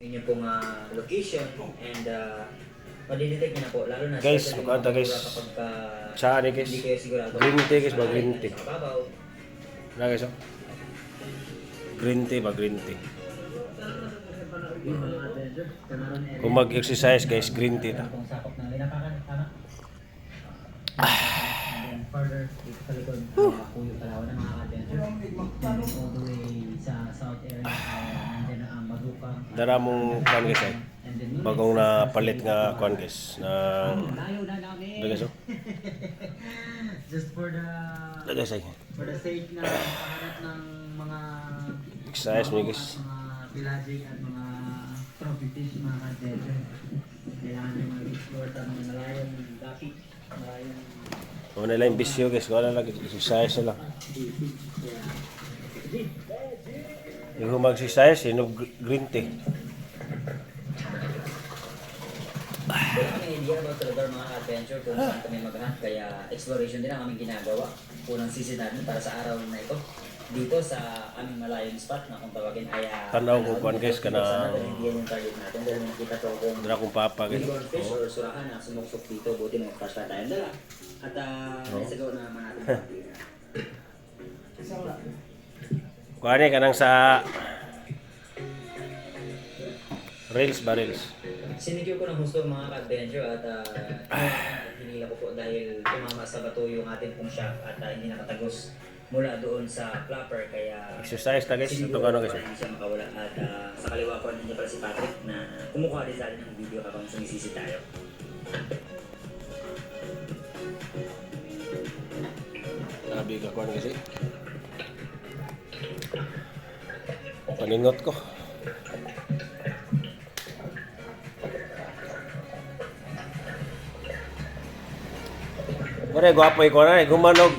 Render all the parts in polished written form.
Yun yung pong location and madidetect niya na po lalo na Guys, especially magkanta guys. kapag Saan ni guys? hindi kayo sigurado Green tea guys ba? Green tea. sa mababaw. Na guys, oh. Green tea ba? Green tea. Kung mag-exercise guys, green tea ta. Further dito sa likod Puyo Palawan ng mga adventure all the way sa south area nandiyan na ang Madukang Dara mong kuan guys ay. Bagong na palit nga kuan guys na layo na namin guys, oh. just for the Guys ay. sake na paghahanap ng mga Exercise mo guys. mga pelagic at mga trophy fish mga adventure kailangan nyo mag-explore sa mga malayong dapi malayong Kung nila yung bisyo guys, wala lang exercise lang. Yung mag-exercise, yun green tea. wala kami idea about sa lugar mga adventure kung saan kami mag-hunt kaya exploration din ang aming ginagawa unang season namin para sa araw na ito dito sa aming malayong spot na kung tawagin ay Tanaw ko kuan guys, kana hindi yan yung target natin dahil nakita to kung dara kong papa guys. Bighorn fish or surahan na sumuksok dito buti may flashlight tayong dala at naisagaw na naman natin Kuan ni kanang sa Reels ba Reels? sinigyo ko ng gusto mga ka-adventure at hinila ko po dahil tumama sa bato yung ating pong shaft at hindi nakatagos mula doon sa flapper kaya Exercise ta guys, ito ano guys. hindi siya makawala at sa kaliwa ko nandiyan pala si Patrick na kumukuha din sa atin ng video habang sumisisi tayo. Grabe ka kuan guys. Paningot ko. Mare gwapo iko na gumanog.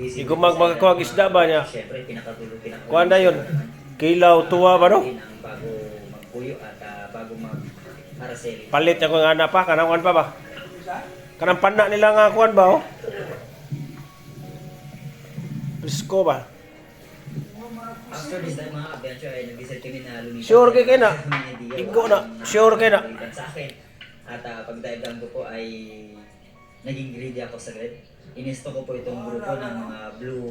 Igumag magkuha isda ba niya? Siyempre pinakatulog Kuan na yun. Kilaw tuwa ba no? bago magpuyo at bago mag-araceli. Palit ako nga na pa kanang kuan pa ba? Kanang pana nila nga kuan ba oh? Presko ba? After this time mga adventure ay nag-decide kami na lumipat. Sure kay na. Igo na. Sure kay na. Sa akin. At pag-dive down ko po ay naging greedy ako sa grid. Inisto ko po itong grupo ng mga Blue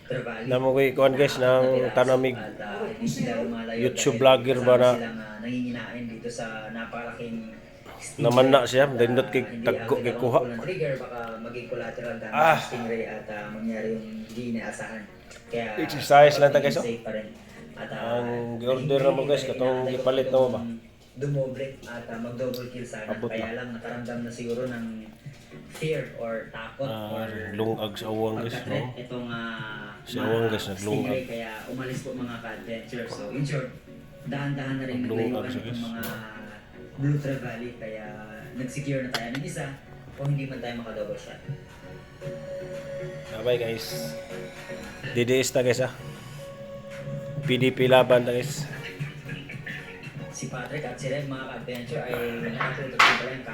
Trevally. Namo ko kuan guys ng tanamig YouTube vlogger ba na nanginginain dito sa napakalaking naman na siya dindot kay tagko kay kuha. Trigger baka maging collateral damage stingray at mangyari yung hindi inaasahan. Kaya Exercise lang ta guys, oh. safe pa rin. At Ang gi-order na mo guys katong ipalit na mo ba? Dumoble at mag-double kill sana. Abot Kaya na. lang nakaramdam na siguro ng fear or takot or Lungag sa awang guys pagka-threat no. itong Si Awang, guys, naglungag. stingray. Kaya umalis po mga ka-adventure. So in short, dahan-dahan na rin Naglungag naglayuan siya, itong guys. mga Blue Trevally. Kaya nag-secure na tayo ng isa kung hindi man tayo maka-double shot. Bye guys. DDS ta guys ah. PDP laban ta guys. Si Patrick at si Red mga ka-adventure ay nakatulog din pala yung